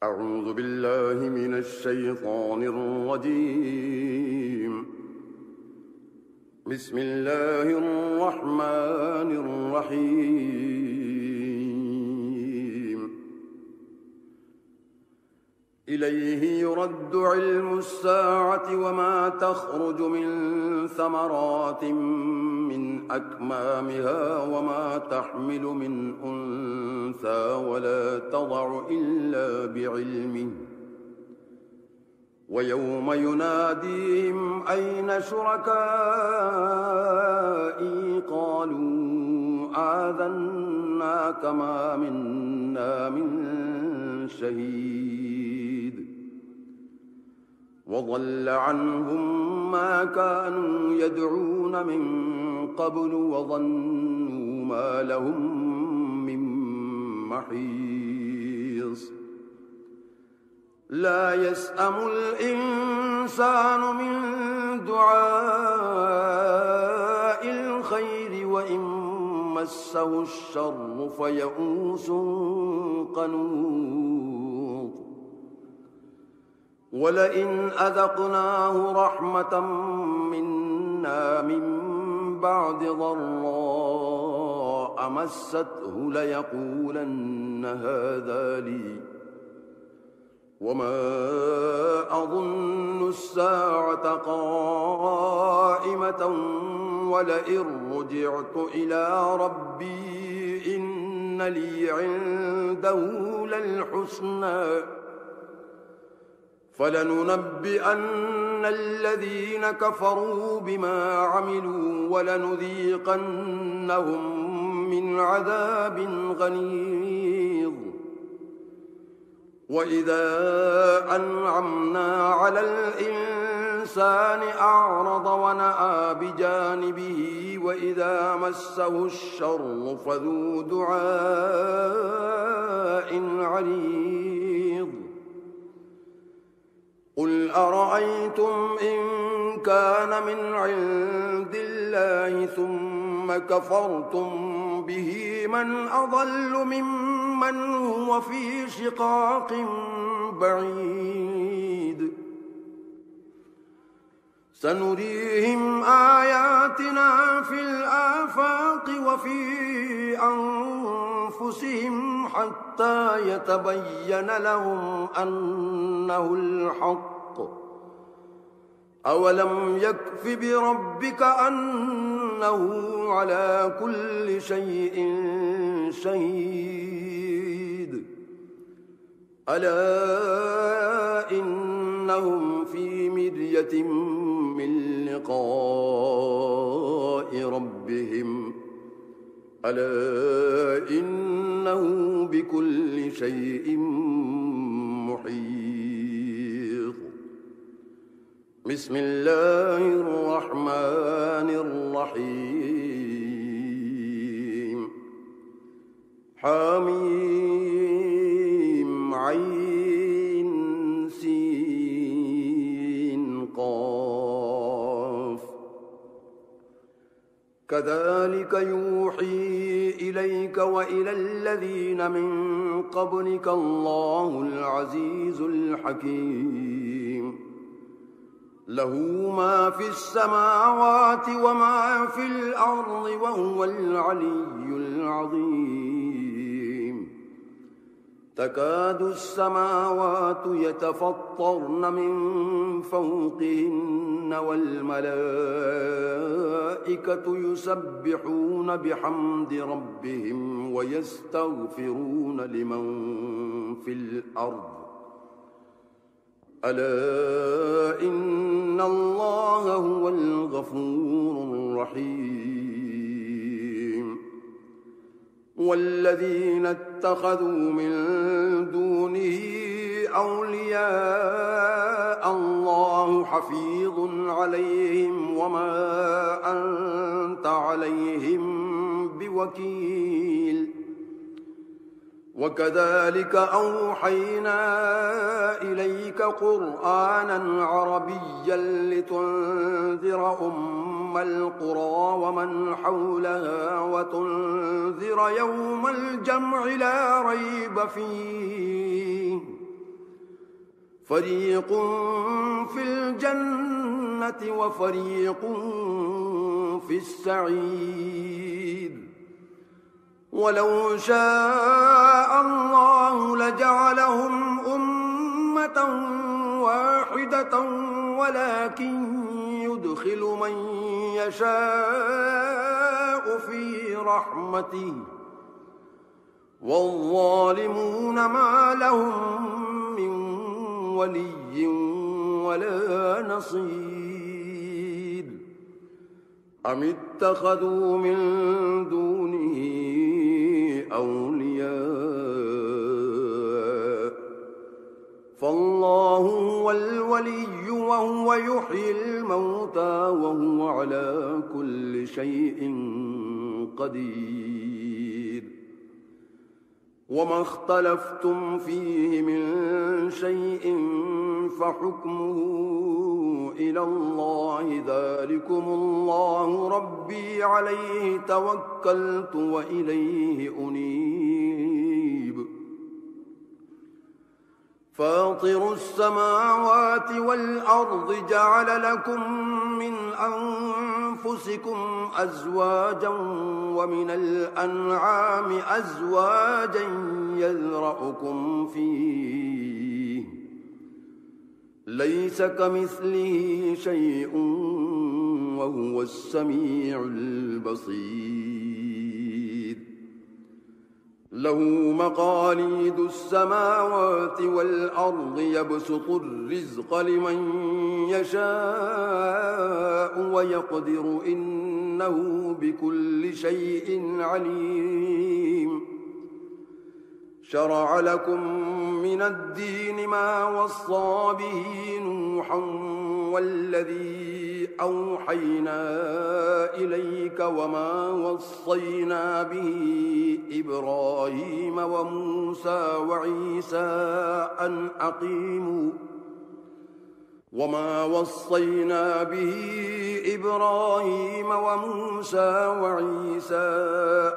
أعوذ بالله من الشيطان الرجيم. بسم الله الرحمن الرحيم. إليه يرد علم الساعة وما تخرج من ثمرات من أكمامها وما تحمل من أنثى ولا تضع إلا بعلمه، ويوم يناديهم أين شركائي قالوا آذناك ما منا من شهيد، وضل عنهم ما كانوا يدعون من قبل وظنوا ما لهم من محيص. لا يسأم الإنسان من دعاء الخير وإن مسه الشر فيئوس قنوط. ولئن أذقناه رحمة منا من بعد ضراء مسته ليقولن هذا لي وما أظن الساعة قائمة ولئن رجعت إلى ربي إن لي عنده للحسنى فلننبئن الذين كفروا بما عملوا ولنذيقنهم من عذاب غليظ. وإذا أنعمنا على الإنسان أعرض ونأى بجانبه وإذا مسه الشر فذو دعاء عريض. قل أرأيتم إن كان من عند الله ثم كفرتم به من أضل ممن هو في شقاق بعيد. سنريهم آياتنا في الآفاق وفي أنفسهم حتى يتبين لهم أنه الحق. أولم يكف بربك أنه على كل شيء شهيد. ألا إنهم في مرية من لقاء ربهم ألا إنه بكل شيء محيط. بسم الله الرحمن الرحيم. حميم عين سين قاف. كذلك يوحي إليك وإلى الذين من قبلك الله العزيز الحكيم. له ما في السماوات وما في الأرض وهو العلي العظيم. تكاد السماوات يتفطرن من فوقهن والملائكة يسبحون بحمد ربهم ويستغفرون لمن في الأرض ألا إن الله هو الغفور الرحيم. والذين اتخذوا من دونه أولياء الله حفيظ عليهم وما أنت عليهم بوكيل. وكذلك أوحينا إليك قرآنا عربيا لتنذر أم القرى ومن حولها وتنذر يوم الجمع لا ريب فيه فريق في الجنة وفريق في السعير ولو شاء الله لجعلهم أمة واحدة ولكن يدخل من يشاء في رحمته والظالمون ما لهم من ولي ولا نصير أم اتخذوا من دونه أولياء فالله هو الولي وهو يحيي الموتى وهو على كل شيء قدير وما اختلفتم فيه من شيء فحكمه إلى الله ذلكم الله ربي عليه توكلت وإليه أنيب فاطر السماوات والأرض جعل لكم من أنفسكم أزواجا ومن الأنعام أزواجا يذرأكم فيه ليس كمثله شيء وهو السميع البصير له مقاليد السماوات والأرض يبسط الرزق لمن يشاء ويقدر إنه بكل شيء عليم شرع لكم من الدين ما وصى به نوحا والذي أوحينا إليك وما وصينا به إبراهيم وموسى وعيسى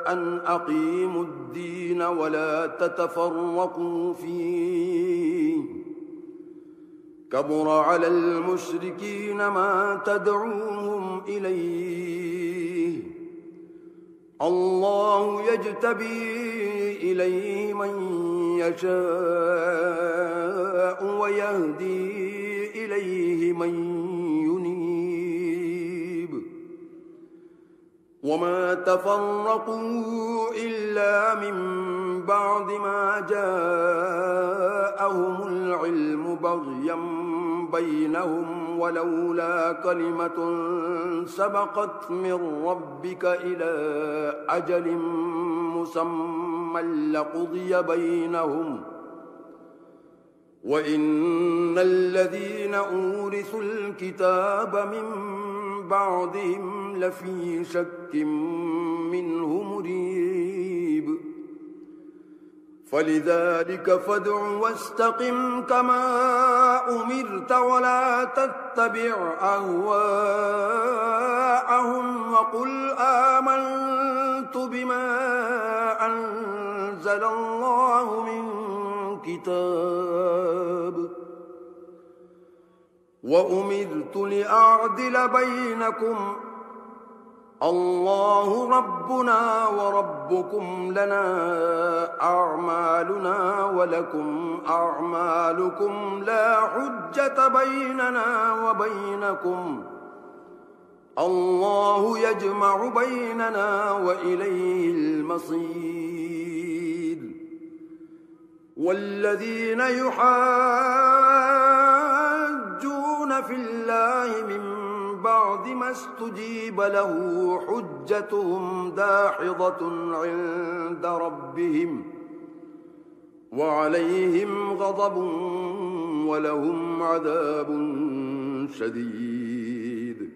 أن أقيموا الدين ولا تتفرقوا فيه كبر على المشركين ما تدعوهم إليه الله يجتبي إليه من يشاء ويهدي إليه من ينيب وما تفرقوا إلا من بعد ما جاءهم العلم بغيا بينهم ولولا كلمة سبقت من ربك إلى أجل مسمى لقضي بينهم وإن الذين أورثوا الكتاب من بعدهم لفي شك منه مريب فلذلك فادع واستقم كما أمرت ولا تتبع أهواءهم وقل آمنت بما أنزل الله من كتاب وأمرت لأعدل بينكم الله ربنا وربكم لنا أعمالنا ولكم أعمالكم لا حجة بيننا وبينكم الله يجمع بيننا وإليه المصير والذين يحاجون في الله من بعد ما استجيب له حجتهم داحضة عند ربهم وعليهم غضب ولهم عذاب شديد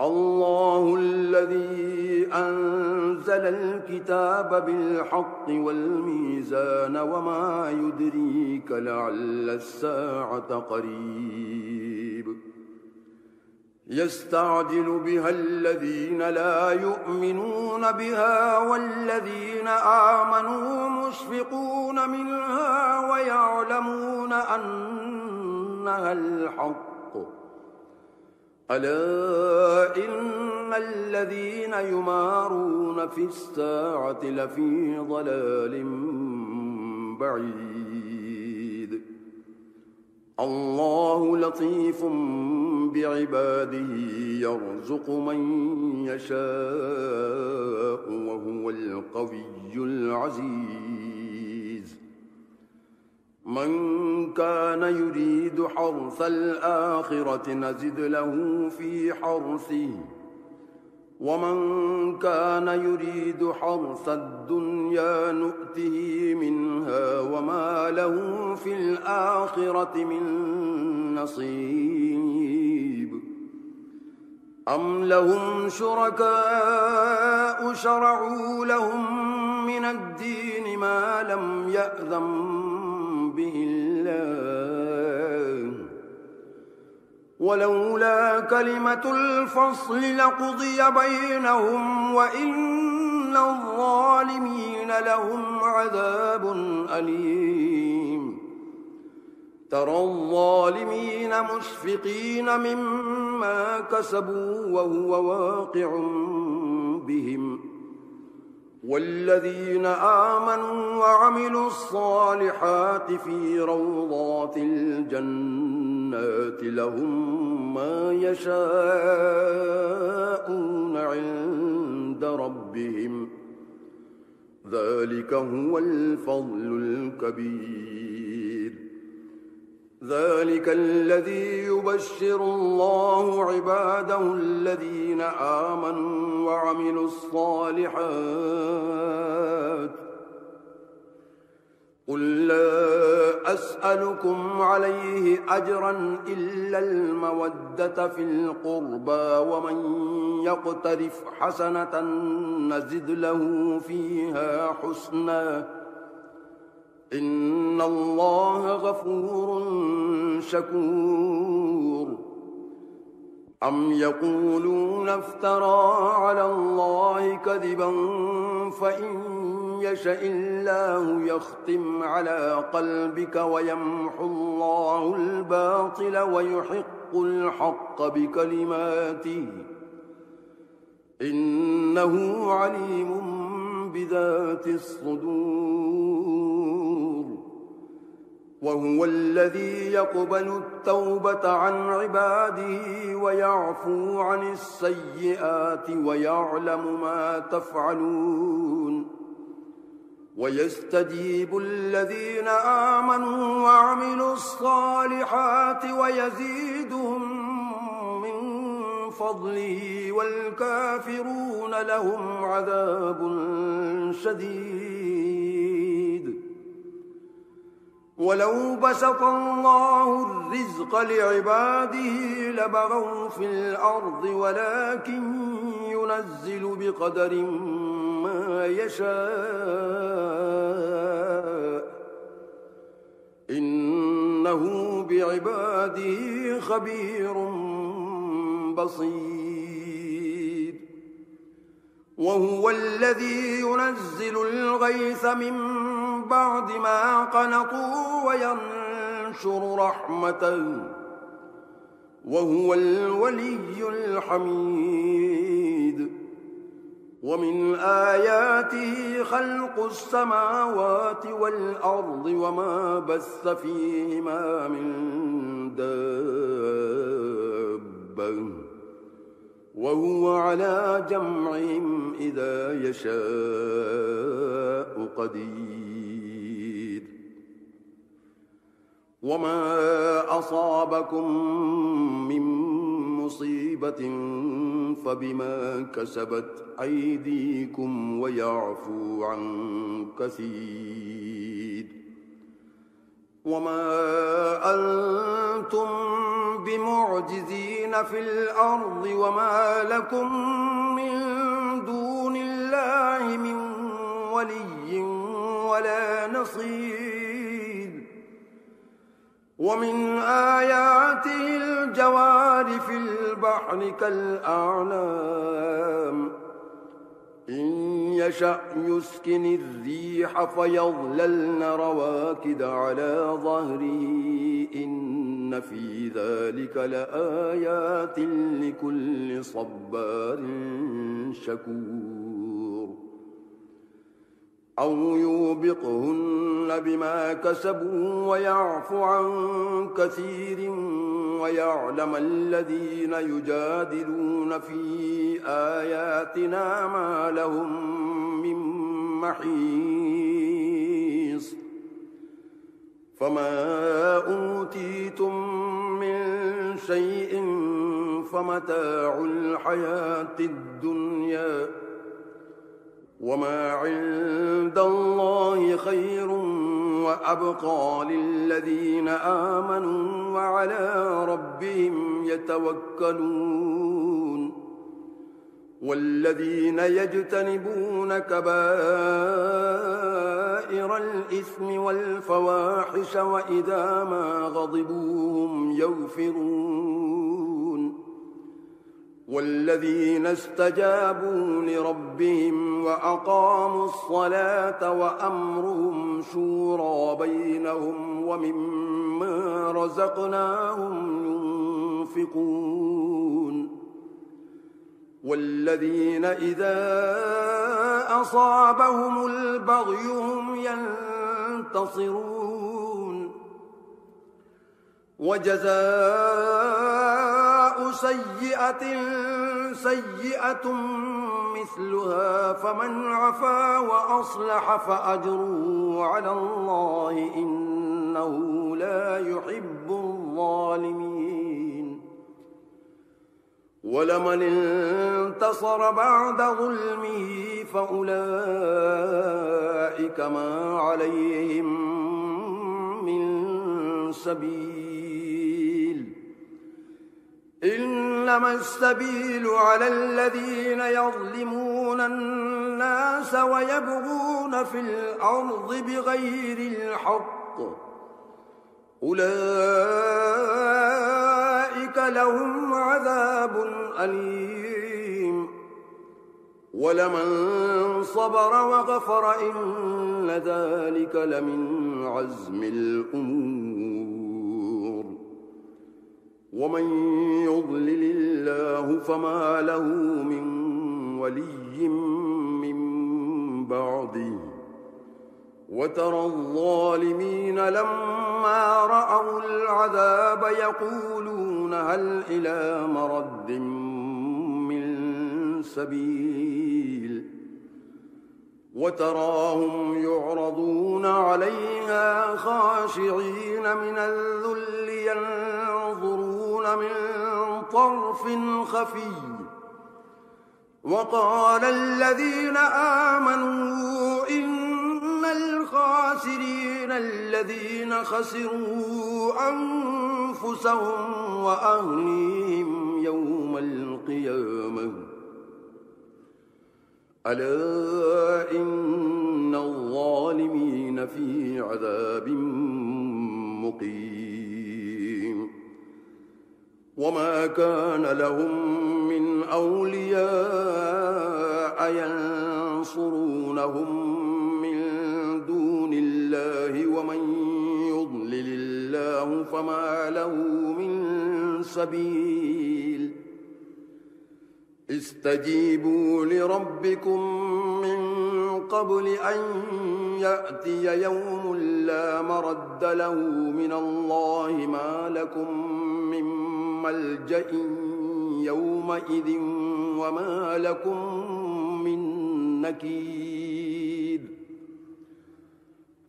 الله الذي أنزل الكتاب بالحق والميزان وما يدريك لعل الساعة قريب يستعجل بها الذين لا يؤمنون بها والذين آمنوا مشفقون منها ويعلمون أن أنها الحق ألا إن الذين يمارون في الساعة لفي ضلال بعيد الله لطيف بعباده يرزق من يشاء وهو القوي العزيز من كان يريد حرث الآخرة نزد له في حرثه ومن كان يريد حرث الدنيا نؤته منها وما له في الآخرة من نصيب أم لهم شركاء شرعوا لهم من الدين ما لم يأذن به الله ولولا كلمة الفصل لقضي بينهم وإن الظالمين لهم عذاب أليم ترى الظالمين مشفقين مما كسبوا وهو واقع بهم والذين آمنوا وعملوا الصالحات في روضات الجنات لهم ما يشاءون عند ربهم ذلك هو الفضل الكبير ذلك الذي يبشر الله عباده الذين آمنوا وعملوا الصالحات قل لا أسألكم عليه أجرا إلا المودة في القربى ومن يقترف حسنة نزد له فيها حسنا إن الله غفور شكور أم يقولون افترى على الله كذبا فإن يشأ الله يختم على قلبك ويمحو الله الباطل ويحق الحق بكلماته إنه عليم بذات الصدور وهو الذي يقبل التوبة عن عباده ويعفو عن السيئات ويعلم ما تفعلون ويستجيب الذين آمنوا وعملوا الصالحات ويزيدهم من فضله والكافرون لهم عذاب شديد ولو بسط الله الرزق لعباده لبغوا في الأرض ولكن ينزل بقدر ما يشاء إنه بعباده خبير بصير وهو الذي ينزل الغيث من بعد ما قنطوا وينشر رحمته وهو الولي الحميد ومن آياته خلق السماوات والأرض وما بث فيهما من دابة وهو على جمعهم إذا يشاء قدير وما أصابكم من مصيبة فبما كسبت أيديكم ويعفو عن كثير وما أنتم بمعجزين في الأرض وما لكم من دون الله من ولي ولا نصير ومن آياته الجوار في البحر كالأعلام إن يشأ يسكن الريح فيظللن رواكد على ظهره إن إن في ذلك لآيات لكل صبار شكور أو يوبقهن بما كسبوا ويعفو عن كثير ويعلم الذين يجادلون في آياتنا ما لهم من محيص فما أوتيتم من شيء فمتاع الحياة الدنيا وما عند الله خير وأبقى للذين آمنوا وعلى ربهم يتوكلون والذين يجتنبون كبائر الإثم والفواحش وإذا ما غضبوا هم يغفرون والذين استجابوا لربهم وأقاموا الصلاة وأمرهم شورى بينهم ومما رزقناهم ينفقون والذين إذا أصابهم البغي هم ينتصرون وجزاء سيئة سيئة مثلها فمن عفا وأصلح فأجره على الله إنه لا يحب الظالمين ولمن انتصر بعد ظلمه فأولئك ما عليهم من سبيل إنما السبيل على الذين يظلمون الناس ويبغون في الأرض بغير الحق أولئك لهم عذاب أليم ولمن صبر وغفر إن ذلك لمن عزم الأمور ومن يضلل الله فما له من ولي من بعده وترى الظالمين لما رأوا العذاب يقولون هل إلى مرد من سبيل وتراهم يعرضون عليها خاشعين من الذل ينظرون من طرف خفي وقال الذين آمنوا إن الخاسرين الذين خسروا أنفسهم وأهليهم يوم القيامة ألا إن الظالمين في عذاب مقيم وما كان لهم من أولياء ينصرونهم من دون الله ومن يضلل الله فما له من سبيل استجيبوا لربكم من قبل أن يأتي يوم لا مرد له من الله ما لكم من ملجأ يومئذ وما لكم من نكير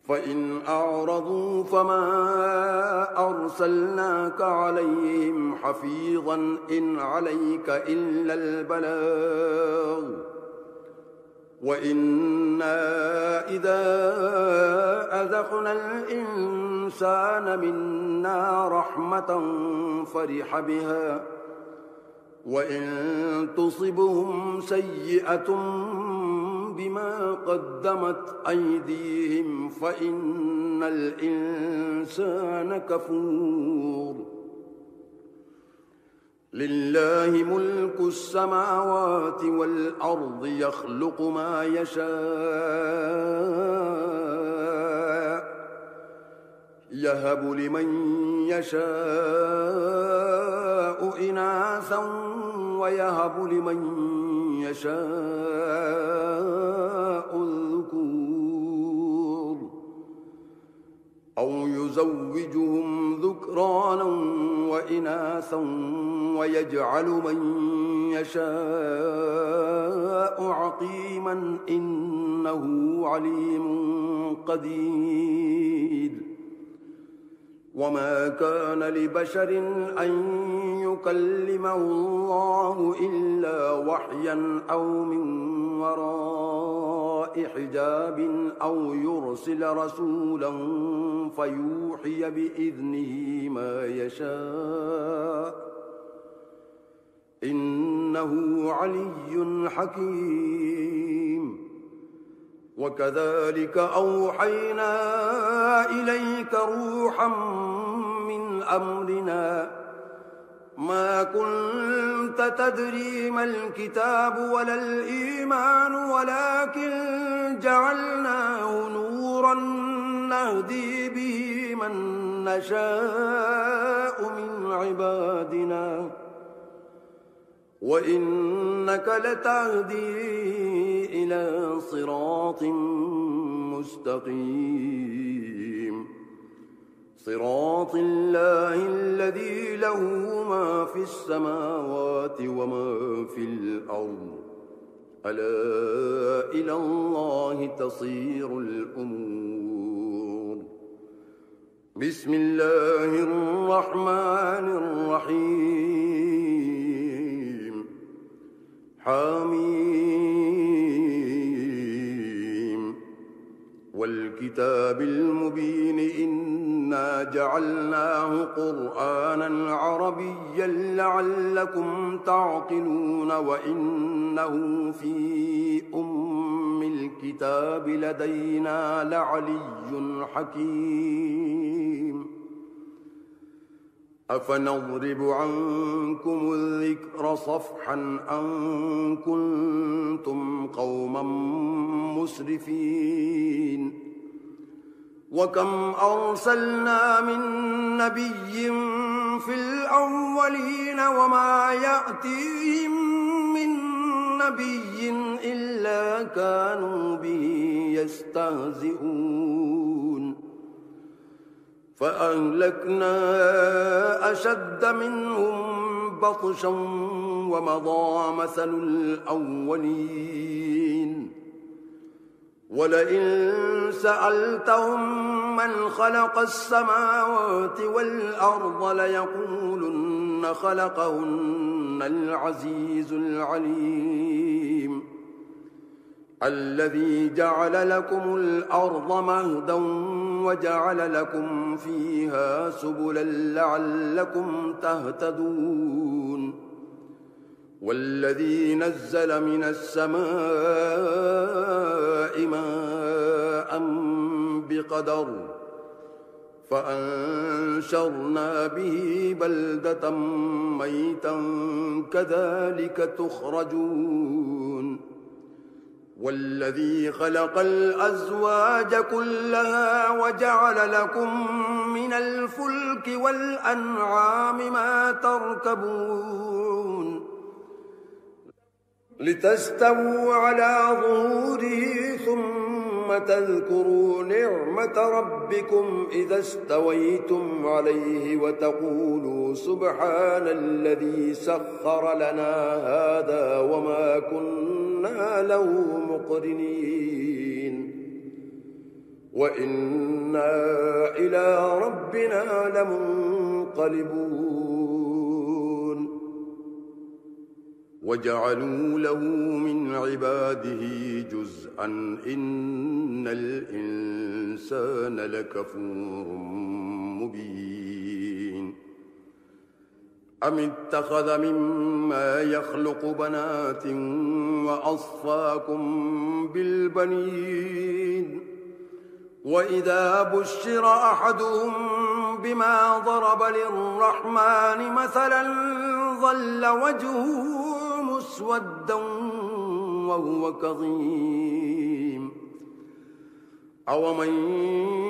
فإن أعرضوا فما أرسلناك عليهم حفيظا إن عليك إلا البلاغ وإنا إذا أذقنا الإنسان منا رحمة فرح بها وإن تصبهم سيئة بما قدمت أيديهم فإن الإنسان كفور لله ملك السماوات والأرض يخلق ما يهب لمن يشاء إناثا ويهب لمن يشاء الذكور أو يزوجهم ذكرانا وإناثا ويجعل من يشاء عقيما إنه عليم قدير وما كان لبشر أن يكلمه الله إلا وحيا أو من وراء حجاب أو يرسل رسولا فيوحي بإذنه ما يشاء إنه علي حكيم وكذلك أوحينا إليك روحا من أمرنا ما كنت تدري ما الكتاب ولا الإيمان ولكن جعلناه نورا نهدي به من نشاء من عبادنا وإنك لتهدي إلى صراط مستقيم صراط الله الذي له ما في السماوات وما في الأرض ألا إلى الله تصير الأمور بسم الله الرحمن الرحيم حميم والكتاب المبين إنا جعلناه قرآنا عربيا لعلكم تعقلون وإنه في أم الكتاب لدينا لعلي حكيم أفنضرب عنكم الذكر صفحا أن كنتم قوما مسرفين وكم أرسلنا من نبي في الأولين وما يأتيهم من نبي إلا كانوا به يستهزئون فأهلكنا أشد منهم بطشا ومضى مثل الأولين ولئن سألتهم من خلق السماوات والأرض ليقولن خلقهن العزيز العليم الذي جعل لكم الأرض مهدا وجعل لكم فيها سبلا لعلكم تهتدون والذي نزل من السماء ماء بقدر فأنشرنا به بلدة ميتا كذلك تخرجون والذي خلق الأزواج كلها وجعل لكم من الفلك والأنعام ما تركبون لتستووا على ظهوره ثم تذكروا نعمة ربكم إذا استويتم عليه وتقولوا سبحان الذي سخر لنا هذا وما كنا له مقرنين وإنا إلى ربنا لمنقلبون وجعلوا له من عباده جزءا إن الإنسان لكفور مبين أم اتخذ مما يخلق بنات وأصفاكم بالبنين وإذا بشر أحدهم بما ضرب للرحمن مثلا ظل وجهه مسودا وهو كظيم أومن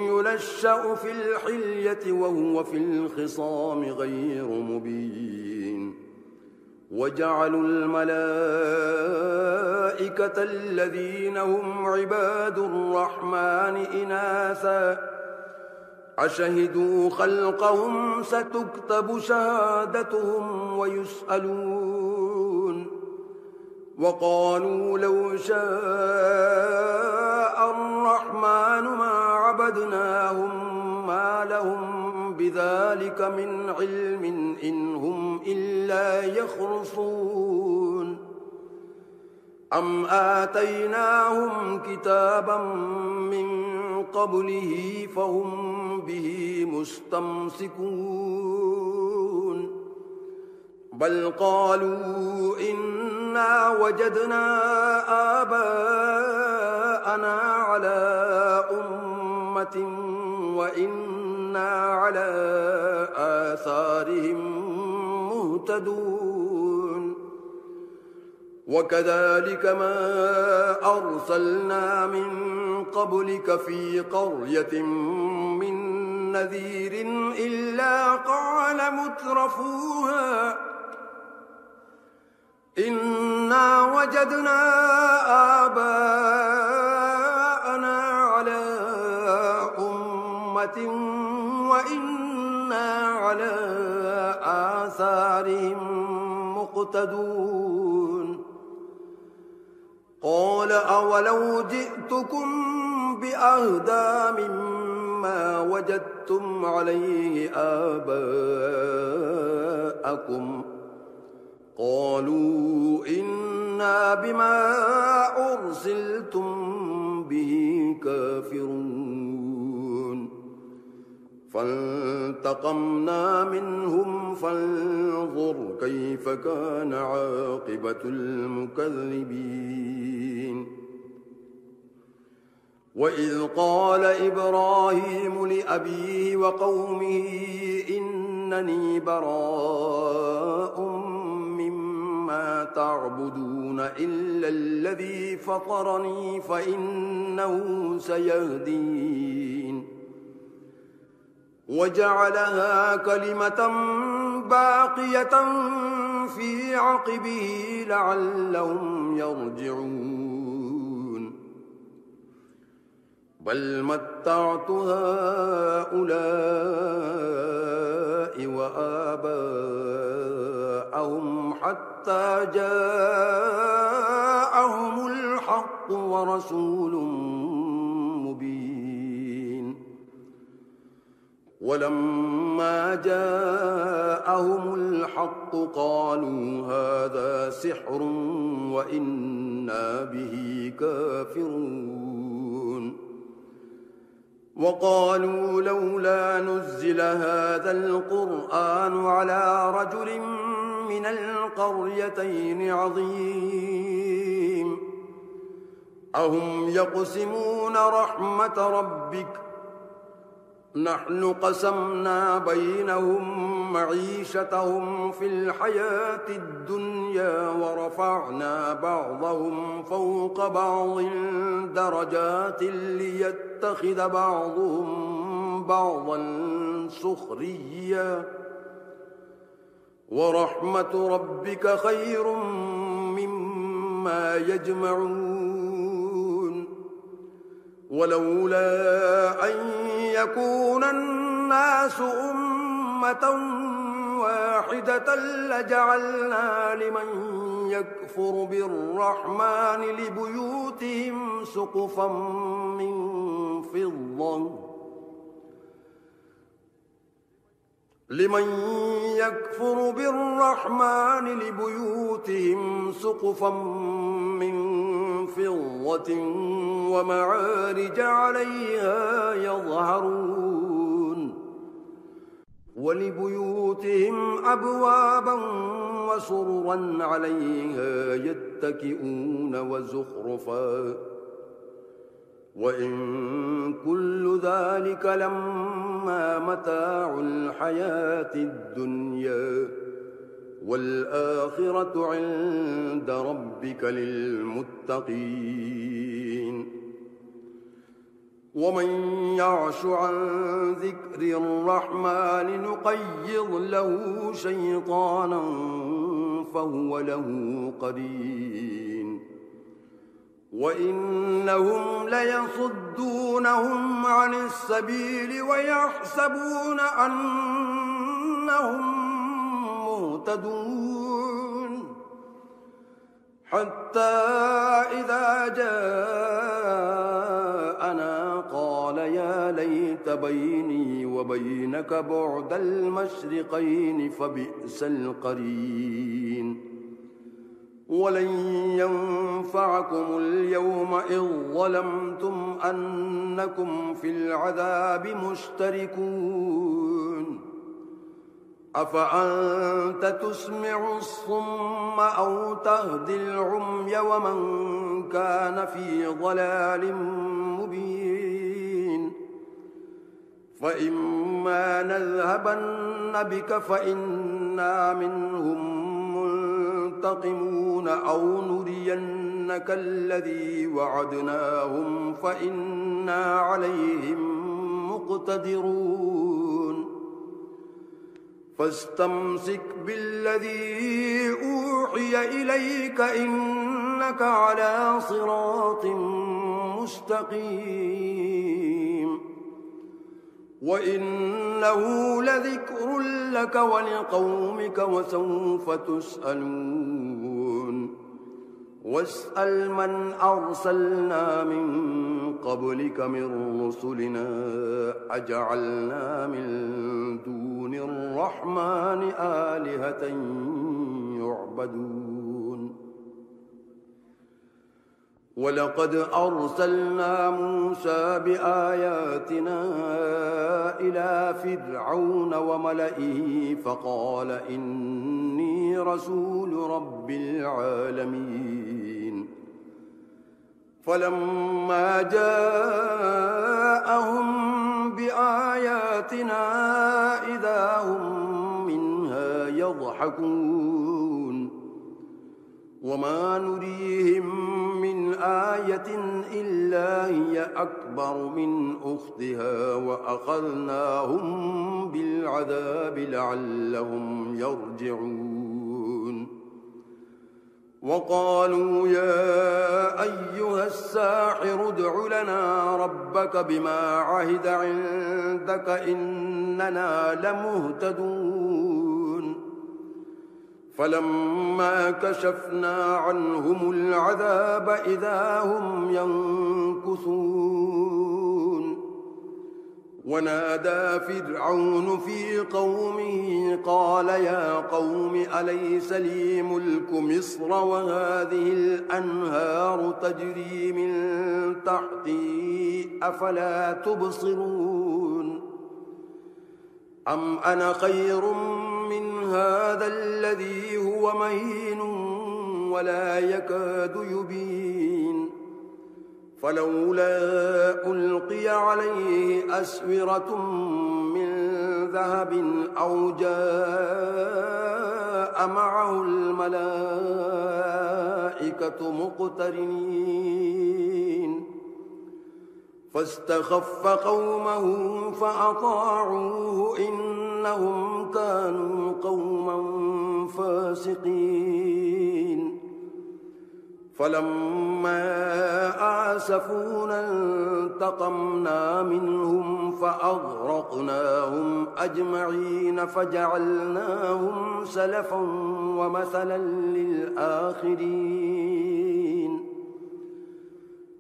ينشأ في الحلية وهو في الخصام غير مبين وجعلوا الملائكة الذين هم عباد الرحمن إناثا أشهدوا خلقهم ستكتب شهادتهم ويسألون وقالوا لو شاء الرحمن ما عبدناهم ما لهم بذلك من علم إن هم إلا يخرصون أم آتيناهم كتابا من قبله فهم به مستمسكون بل قالوا إنا وجدنا آباءنا على أمة وإنا على آثارهم مهتدون وكذلك ما أرسلنا من قبلك في قرية من نذير إلا قال مترفوها إنا وجدنا آباءنا على أمة وإنا على آثارهم مقتدون قال أولو جئتكم بأهدى مما وجدتم عليه آباءكم قالوا إنا بما أرسلتم به كافرون فانتقمنا منهم فانظر كيف كان عاقبة المكذبين وإذ قال إبراهيم لأبيه وقومه إنني براء مما تعبدون إلا الذي فطرني فإنه سيهدين وجعلها كلمة باقية في عقبه لعلهم يرجعون بل متعت هؤلاء وآباءهم حتى جاءهم الحق ورسول مبين ولما جاءهم الحق قالوا هذا سحر وإنا به كافرون وقالوا لولا نزل هذا القرآن على رجل من القريتين عظيم أهم يقسمون رحمة ربك نحن قسمنا بينهم معيشتهم في الحياة الدنيا ورفعنا بعضهم فوق بعض درجات ليتخذ بعضهم بعضا سخريا ورحمة ربك خير مما يجمعون ولولا أن يكون الناس أمة واحدة لجعلنا لمن يكفر بالرحمن لبيوتهم سقفا من فضة ومعارج عليها يظهرون ولبيوتهم أبوابا وسررا عليها يتكئون وزخرفا وإن كل ذلك لما متاع الحياة الدنيا والآخرة عند ربك للمتقين ومن يعش عن ذكر الرحمن نقيض له شيطانا فهو له قرين وإنهم ليصدونهم عن السبيل ويحسبون أنهم مهتدون حتى إذا جاءنا قال يا ليت بيني وبينك بعد المشرقين فبئس القرين ولن ينفعكم اليوم إذ ظلمتم أنكم في العذاب مشتركون أفأنت تسمع الصم أو تهدي العمي ومن كان في ضلال مبين فإما نذهبن بك فإنا منهم منتقمون أو نرينك الذي وعدناهم فإنا عليهم مقتدرون فاستمسك بالذي أوحي إليك إنك على صراط مستقيم وإنه لذكر لك ولقومك وسوف تسألون واسأل من أرسلنا من قبلك من رسلنا أجعلنا من دون الرحمن آلهة يعبدون ولقد أرسلنا موسى بآياتنا إلى فرعون وملئه فقال إني رسول رب العالمين فلما جاءهم بآياتنا إذا هم منها يضحكون وما نريهم من آية إلا هي أكبر من أختها وأخذناهم بالعذاب لعلهم يرجعون وقالوا يا أيها الساحر ادع لنا ربك بما عهد عندك إننا لمهتدون فلما كشفنا عنهم العذاب إذا هم ينكثون ونادى فرعون في قومه قال يا قوم أليس لي ملك مصر وهذه الأنهار تجري من تحتي أفلا تبصرون أم أنا خير من هذا الذي هو مهين ولا يكاد يبين فلولا ألقي عليه أسورة من ذهب أو جاء معه الملائكة مقترنين فاستخف قومه فأطاعوه إنهم كانوا قوما فاسقين فلما آسفونا انتقمنا منهم فأغرقناهم أجمعين فجعلناهم سلفا ومثلا للآخرين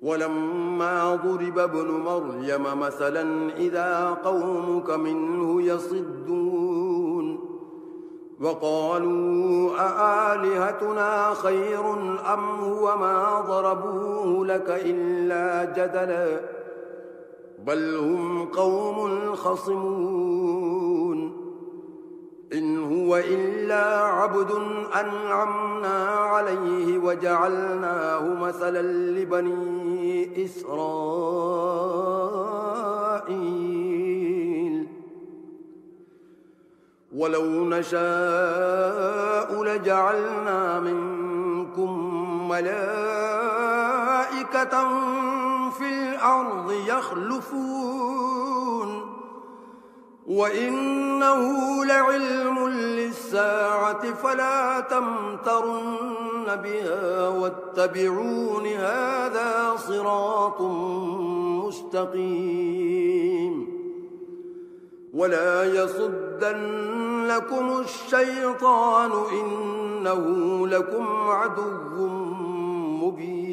ولما ضرب ابن مريم مثلا إذا قومك منه يصدون وقالوا أآلهتنا خير أم هو ما ضربوه لك إلا جدلا بل هم قوم خصمون إن هو إلا عبد أنعمنا عليه وجعلناه مثلا لبني إسرائيل ولو نشاء لجعلنا منكم ملائكة في الأرض يخلفون وإنه لعلم للساعة فلا تمترن بها واتبعون هذا صراط مستقيم ولا يصدنكم الشيطان إنه لكم عدو مبين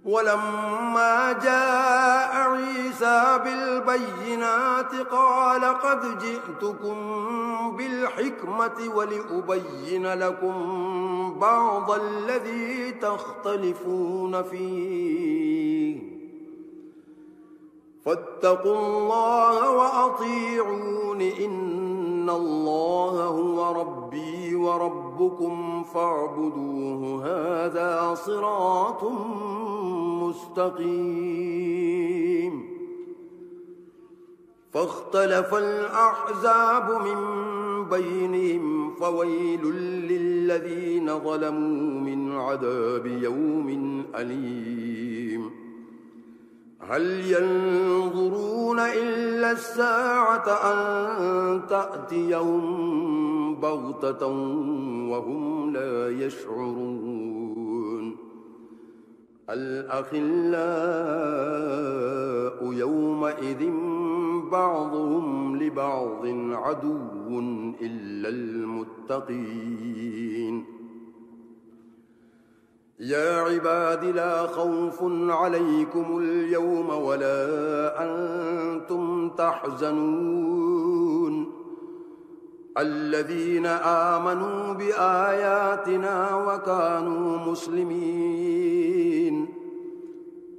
ولما جاء عيسى بالبينات قال قد جئتكم بالحكمة ولأبين لكم بعض الذي تختلفون فيه فاتقوا الله وأطيعون إن الله هو ربي وربكم فاعبدوه هذا صراط مستقيم فاختلف الأحزاب من بينهم فويل للذين ظلموا من عذاب يوم أليم هل ينظرون إلا الساعة أن تأتيهم بغتة وهم لا يشعرون الأخلاء يومئذ بعضهم لبعض عدو إلا المتقين يا عباد لا خوف عليكم اليوم ولا أنتم تحزنون الذين آمنوا بآياتنا وكانوا مسلمين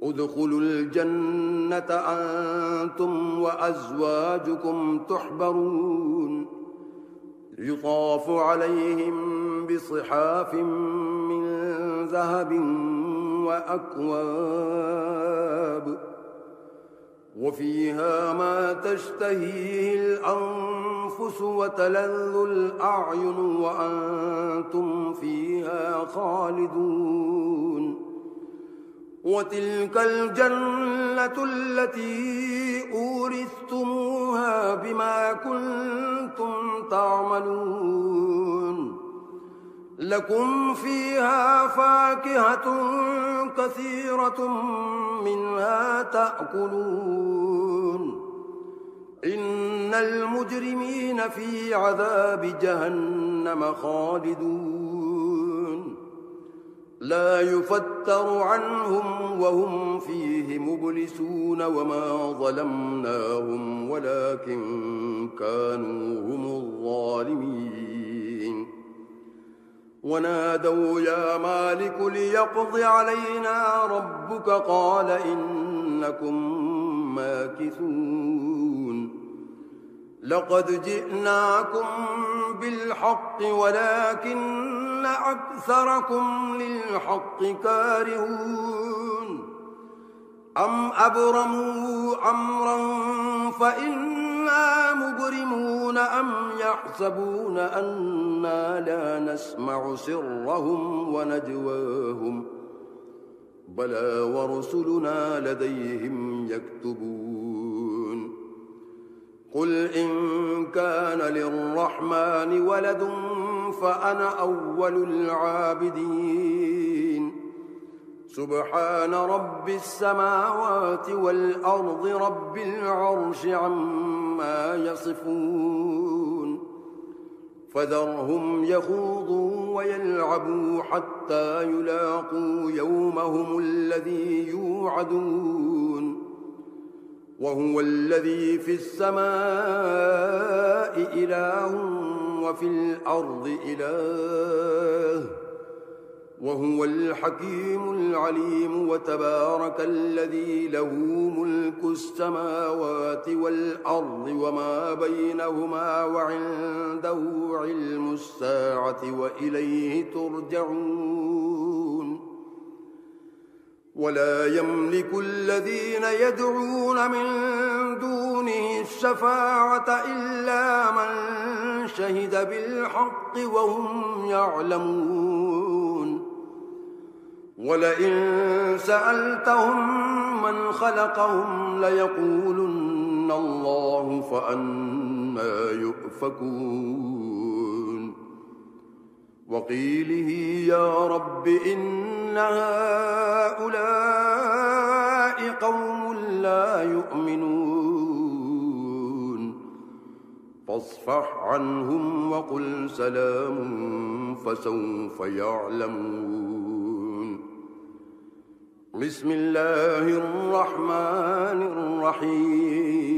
ادخلوا الجنة أنتم وأزواجكم تحبرون يطاف عليهم بصحاف من ذهب وأكواب وفيها ما تشتهيه الأنفس وتلذ الأعين وأنتم فيها خالدون وتلك الجنة التي أورثتموها بما كنتم تعملون لكم فيها فاكهة كثيرة منها تأكلون إن المجرمين في عذاب جهنم خالدون لا يفتر عنهم وهم فيه مبلسون وما ظلمناهم ولكن كانوا هم الظالمين ونادوا يا مالك ليقض علينا ربك قال إنكم ماكثون لقد جئناكم بالحق ولكن أكثركم للحق كارهون أم أبرموا أمرا فإنا مبرمون أم يحسبون أنا لا نسمع سرهم ونجواهم بلى ورسلنا لديهم يكتبون قل إن كان للرحمن ولد فأنا أول العابدين سبحان رب السماوات والأرض رب العرش عما يصفون فذرهم يخوضوا ويلعبوا حتى يلاقوا يومهم الذي يوعدون وهو الذي في السماء إله وفي الأرض إله وهو الحكيم العليم وتبارك الذي له ملك السماوات والأرض وما بينهما وعنده علم الساعة وإليه ترجعون ولا يملك الذين يدعون من دونه الشفاعة إلا من شهد بالحق وهم يعلمون ولئن سألتهم من خلقهم ليقولن الله فأنى يؤفكون وقيله يا رب إن هؤلاء قوم لا يؤمنون فاصفح عنهم وقل سلام فسوف يعلمون بسم الله الرحمن الرحيم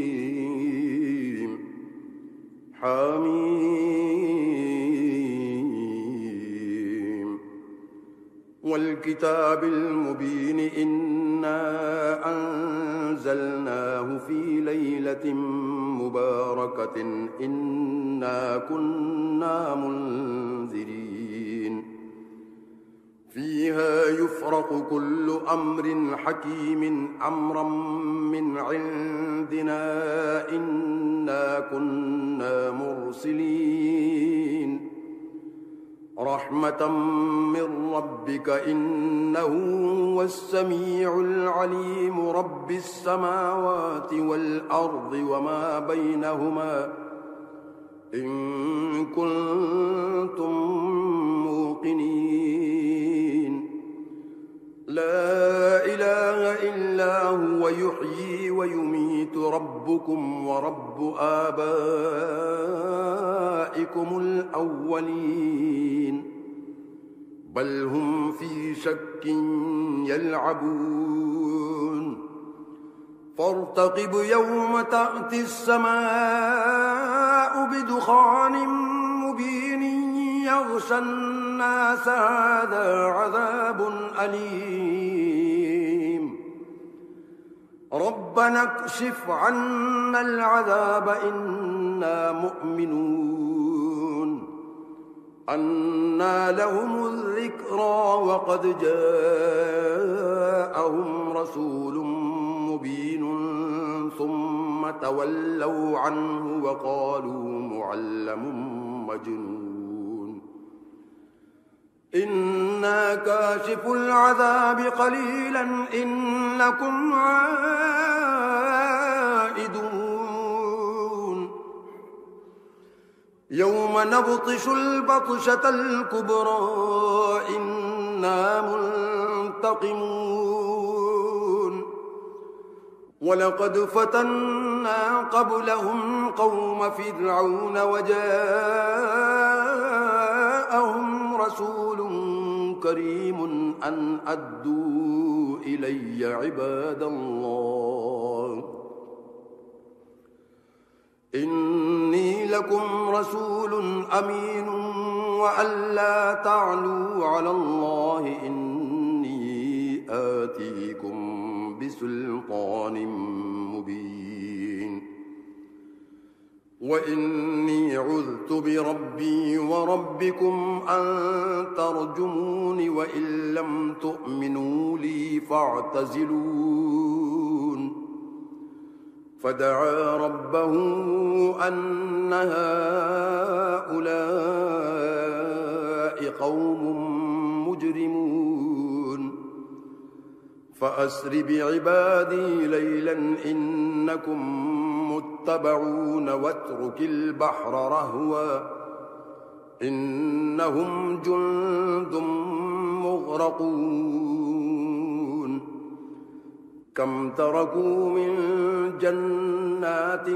حميم والكتاب المبين إنا أنزلناه في ليلة مباركة إنا كنا منذرين فيها يفرق كل أمر حكيم أمرا من عندنا إنا كنا مرسلين رحمة من ربك إنه هو السميع العليم رب السماوات والأرض وما بينهما إن كنتم موقنين لا إله إلا هو يحيي ويميت ربكم ورب آبائكم الأولين بل هم في شك يلعبون فارتقب يوم تأتي السماء بدخان مبين يغشى الناس هذا عذاب أليم ربنا اكشف عنا العذاب إنا مؤمنون أنى لهم الذكرى وقد جاءهم رسول مبين ثم تولوا عنه وقالوا معلم مجنون إنا كاشف العذاب قليلا إنكم عائدون يوم نبطش البطشة الكبرى إنا منتقمون ولقد فتنا قبلهم قوم فرعون وجاءهم رسول كريم أن أدوا إلي عباد الله إني لكم رسول أمين وأن لا تعلوا على الله إني آتيكم بسلطان مبين وإني عذت بربي وربكم أن ترجمون وإن لم تؤمنوا لي فاعتزلون فدعا ربه أن هؤلاء قوم مجرمون فأسر بعبادي ليلا إنكم متبعون واترك البحر رهوا إنهم جند مغرقون كم تركوا من جنات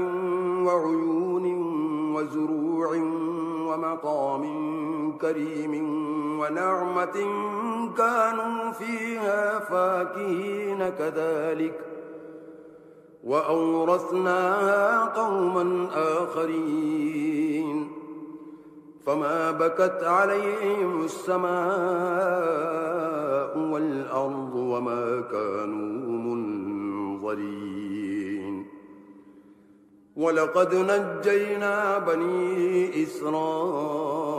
وعيون وزروع ومقام كريم ونعمة كانوا فيها فاكهين كذلك وأورثناها قوما آخرين فما بكت عليهم السماء والأرض وما كانوا منظرين ولقد نجينا بني إسرائيل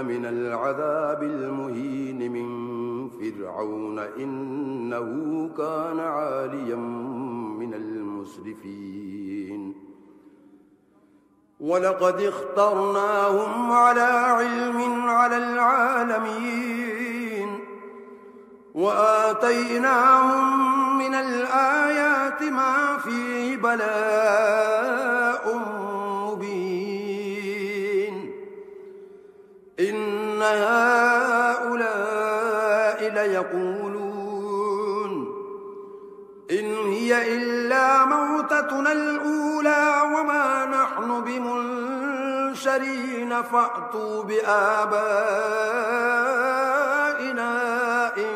من العذاب المهين من فرعون إنه كان عاليا من المسرفين ولقد اخترناهم على علم على العالمين وآتيناهم من الآيات ما فيه بلاء مبين إن هؤلاء ليقولون إن هي إلا موتتنا الأولى وما نحن بمنشرين فأتوا بآبائنا إن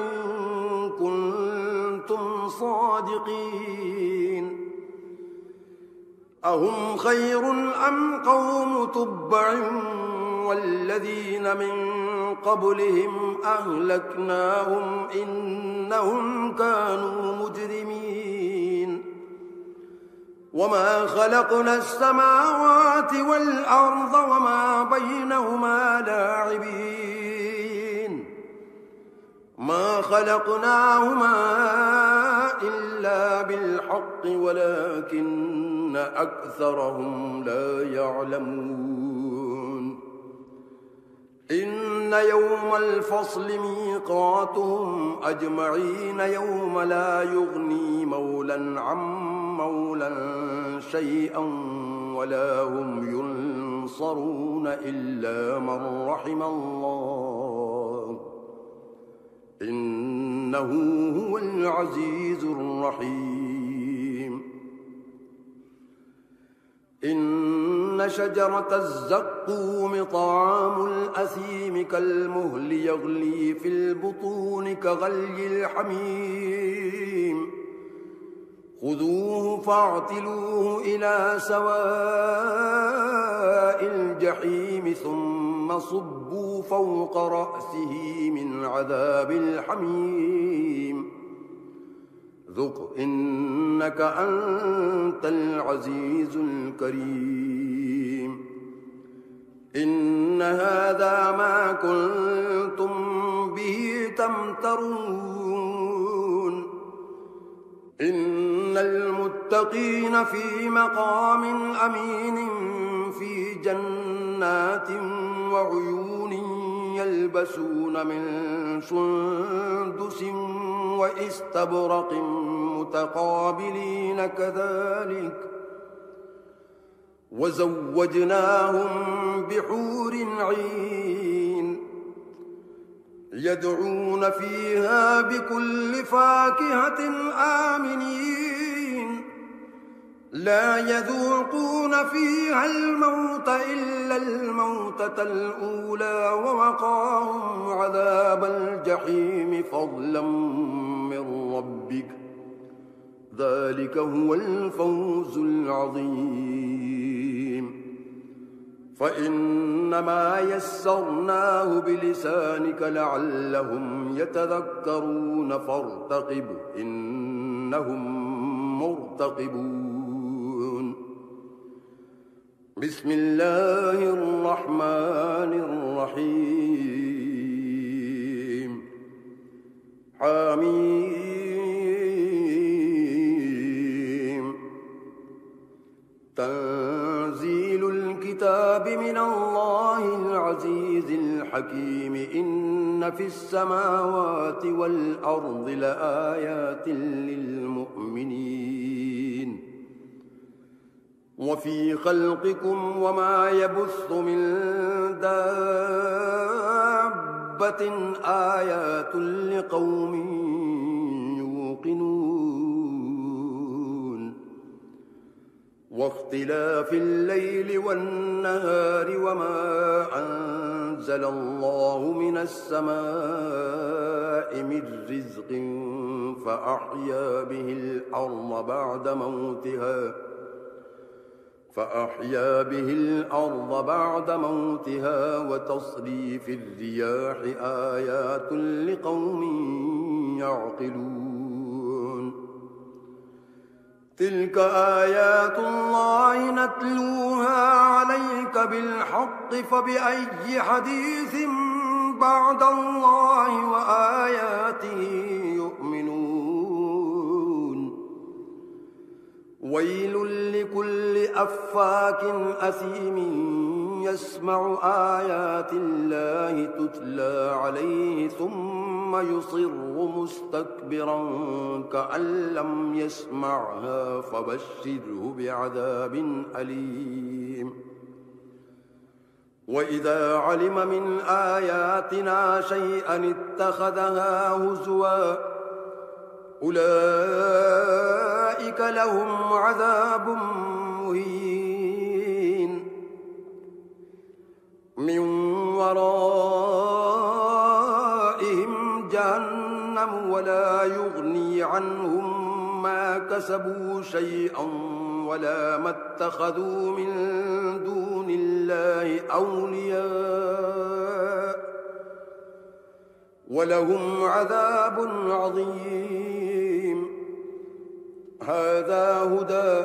كنتم صادقين أهم خير أم قوم تبع والذين من قبلهم أهلكناهم إنهم كانوا مجرمين وما خلقنا السماوات والأرض وما بينهما لاعبين ما خلقناهما إلا بالحق ولكن أكثرهم لا يعلمون إن يوم الفصل ميقاتهم أجمعين يوم لا يغني مولا عن مولا شيئا ولا هم ينصرون إلا من رحم الله إنه هو العزيز الرحيم إن شجرة الزقوم طعام الأثيم كالمهل يغلي في البطون كغلي الحميم خذوه فاعتلوه إلى سواء الجحيم ثم صبوا فوق رأسه من عذاب الحميم ذق إنك أنت العزيز الكريم إن هذا ما كنتم به تمترون إن المتقين في مقام أمين في جنات وعيون يلبسون من سندس وإستبرق متقابلين كذلك وزوجناهم بحور عين يدعون فيها بكل فاكهة آمنين لا يذوقون فيها الموت إلا الموتة الأولى ووقاهم عذاب الجحيم فضلا من ربك ذلك هو الفوز العظيم فإنما يسرناه بلسانك لعلهم يتذكرون فارتقب إنهم مرتقبون بسم الله الرحمن الرحيم حميم تنزيل الكتاب من الله العزيز الحكيم إن في السماوات والأرض لآيات للمؤمنين وفي خلقكم وما يبث من دابة آيات لقوم يوقنون واختلاف الليل والنهار وما أنزل الله من السماء من رزق فأحيا به الأرض بعد موتها وتصريف الرياح آيات لقوم يعقلون تلك آيات الله نتلوها عليك بالحق فبأي حديث بعد الله وآياته يؤمنون ويل لكل أفاك أثيم يسمع آيات الله تتلى عليه ثم يصر مستكبرا كأن لم يسمعها فبشره بعذاب أليم وإذا علم من آياتنا شيئا اتخذها هزوا أولئك لهم عذاب مهين من ورائهم جهنم ولا يغني عنهم ما كسبوا شيئا ولا ما اتخذوا من دون الله أولياء ولهم عذاب عظيم هذا هدى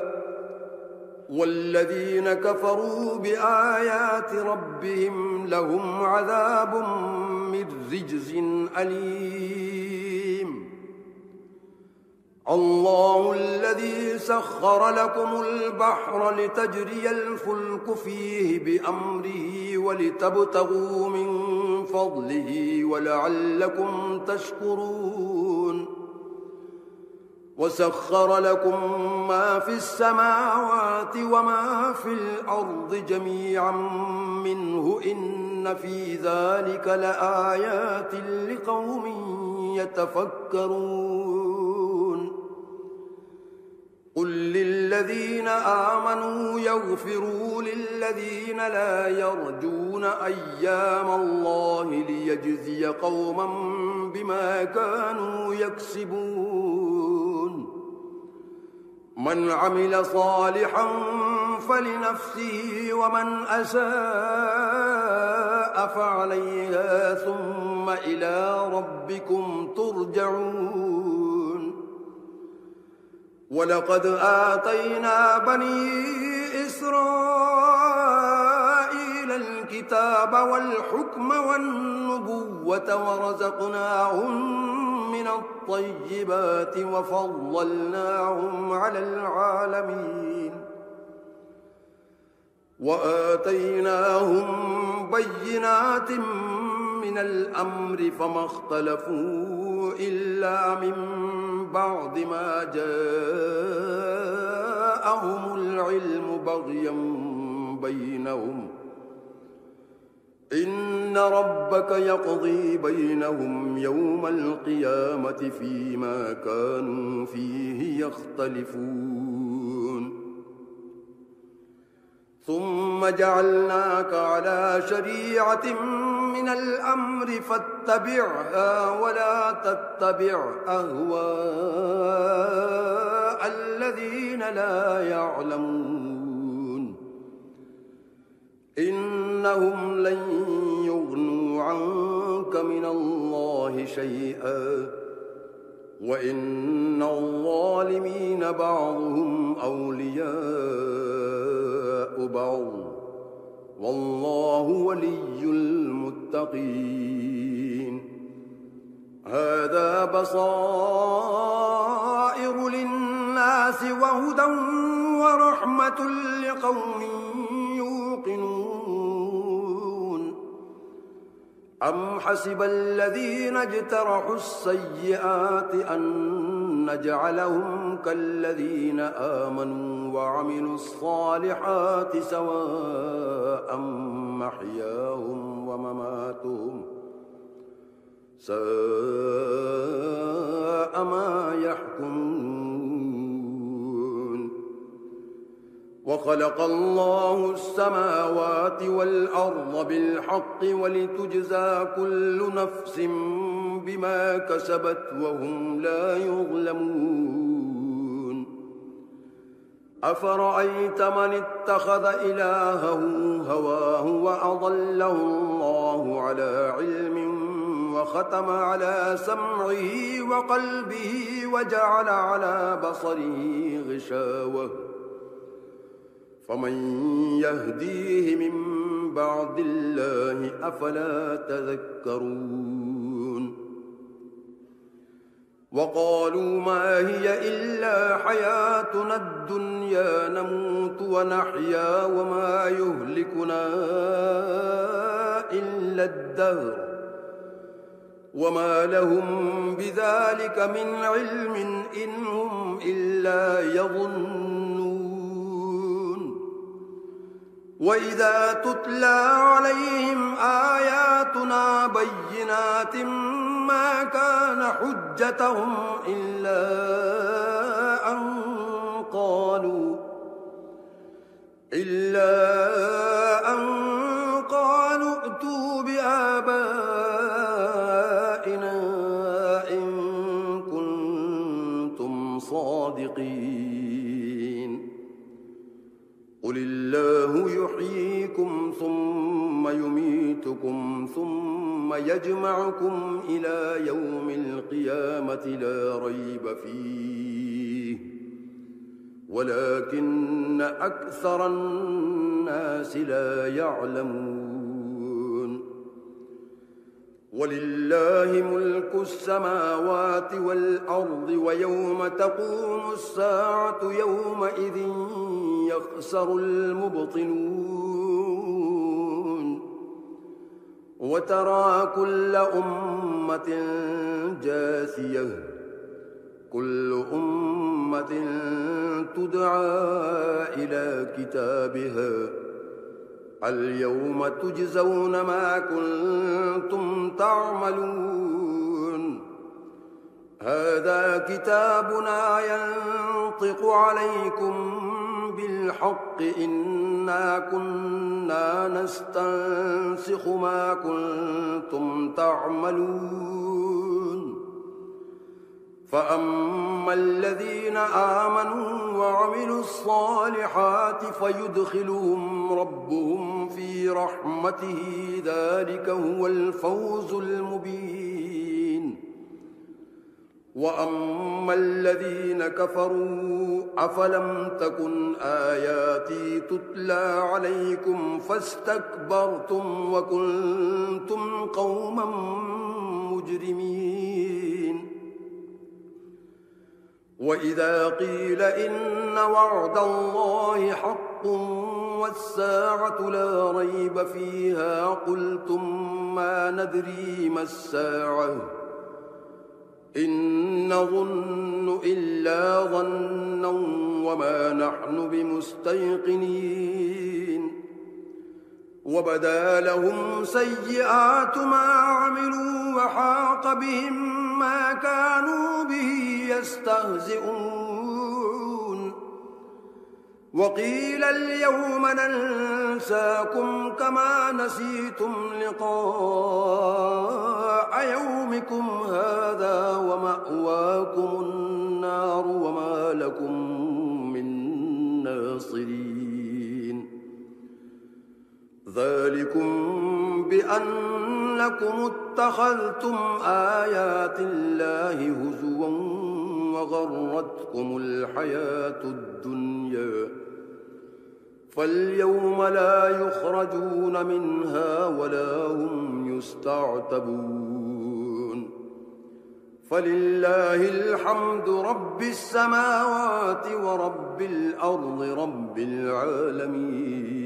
والذين كفروا بآيات ربهم لهم عذاب من رجز أليم الله الذي سخر لكم البحر لتجري الفلك فيه بأمره ولتبتغوا من فضله ولعلكم تشكرون وسخر لكم ما في السماوات وما في الأرض جميعا منه إن في ذلك لآيات لقوم يتفكرون قل للذين آمنوا يغفروا للذين لا يرجون أيام الله ليجزي قوما بما كانوا يكسبون من عمل صالحا فلنفسه ومن أساء فعليها ثم إلى ربكم ترجعون ولقد آتينا بني إسرائيل الكتاب والحكم والنبوة ورزقناهم من الطيبات وفضلناهم على العالمين وآتيناهم بينات من الأمر فما اختلفوا إلا من بعد ما جاءهم العلم بغيا بينهم إن ربك يقضي بينهم يوم القيامة فيما كانوا فيه يختلفون ثم جعلناك على شريعة من الأمر فاتبعها ولا تتبع أهواء الذين لا يعلمون إنهم لن يغنوا عنك من الله شيئا وإن الظالمين بعضهم أولياء بعض والله ولي المتقين هذا بصائر للناس وهدى ورحمة لقوم يوقنون أم حسب الذين اجترحوا السيئات أن نجعلهم كالذين آمنوا وعملوا الصالحات سواء محياهم ومماتهم ساء ما يحكمون وخلق الله السماوات والأرض بالحق ولتجزى كل نفس بما كسبت وهم لا يظلمون أفرأيت من اتخذ إلهه هواه وأضله الله على علم وختم على سمعه وقلبه وجعل على بصره غشاوة فمن يهديه من بعد الله أفلا تذكرون وقالوا ما هي إلا حياتنا الدنيا نموت ونحيا وما يهلكنا إلا الدهر وما لهم بذلك من علم إن هم إلا يظنون وإذا تتلى عليهم آياتنا بينات ما كان حجتهم إلا أن قالوا ائتوا بآبائنا إن كنتم صادقين قل الله يحييكم ثم يميتكم ثم يجمعكم إلى يوم القيامة لا ريب فيه ولكن أكثر الناس لا يعلمون ولله ملك السماوات والأرض ويوم تقوم الساعة يومئذ يخسر المبطلون وترى كل أمة جاثية كل أمة تدعى إلى كتابها اليوم تجزون ما كنتم تعملون هذا كتابنا ينطق عليكم بالحق إنا كنا نستنسخ ما كنتم تعملون فأما الذين آمنوا وعملوا الصالحات فيدخلهم ربهم في رحمته ذلك هو الفوز المبين وأما الذين كفروا أفلم تكن آياتي تتلى عليكم فاستكبرتم وكنتم قوما مجرمين وإذا قيل إن وعد الله حق والساعة لا ريب فيها قلتم ما ندري ما الساعة إن نظن إلا ظنا وما نحن بمستيقنين وبدا لهم سيئات ما عملوا وحاق بهم ما كانوا به يستهزئون وقيل اليوم ننساكم كما نسيتم لقاء يومكم هذا ومأواكم النار وما لكم من ناصرين ذلكم بأنكم اتخذتم آيات الله هزوا وغرتكم الحياة الدنيا فاليوم لا يخرجون منها ولا هم يستعتبون فلله الحمد رب السماوات ورب الأرض رب العالمين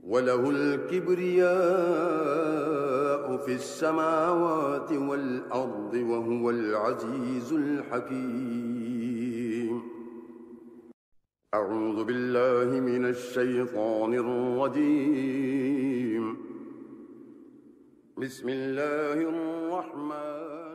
وله الكبرياء في السماوات والأرض وهو العزيز الحكيم أعوذ بالله من الشيطان الرجيم بسم الله الرحمن